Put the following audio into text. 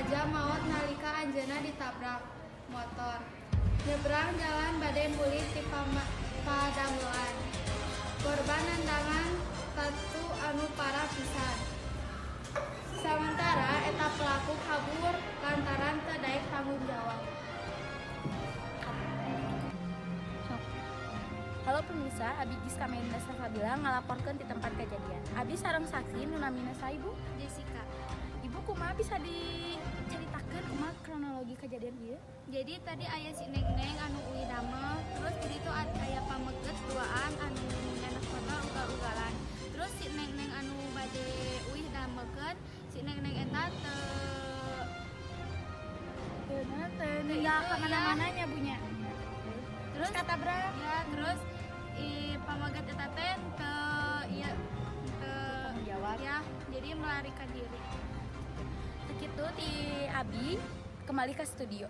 Aja maot nalika anjeunna ditabrak motor. Nyebrang jalan bade muli ti padamelan. Korban nandangan satu anu parah pisan. Sementara eta pelaku kabur lantaran teu daek tanggung jawab. Halo pemirsa, Abi Giska Melinda Safabila ngalaporkeun di tempat kejadian. Abi sareng saksi nu namina sa Ibu Jessica. Ibu kumaha bisa diceritakeun kumaha kronologi kejadian ieu? Jadi tadi aya si Neng anu uwi damel, terus di ditu aya pameget duaan anu nganak motor ugal-ugalan. Terus si Neng anu bade uwi damelkeun, si Neng eta Teu ninggal ka mana-mananya bunya. terus katabrak. Ya, terus pameget eta teh teu Jawab. ya, jadi melarikan diri. Begitu ti Abi kembali ke studio.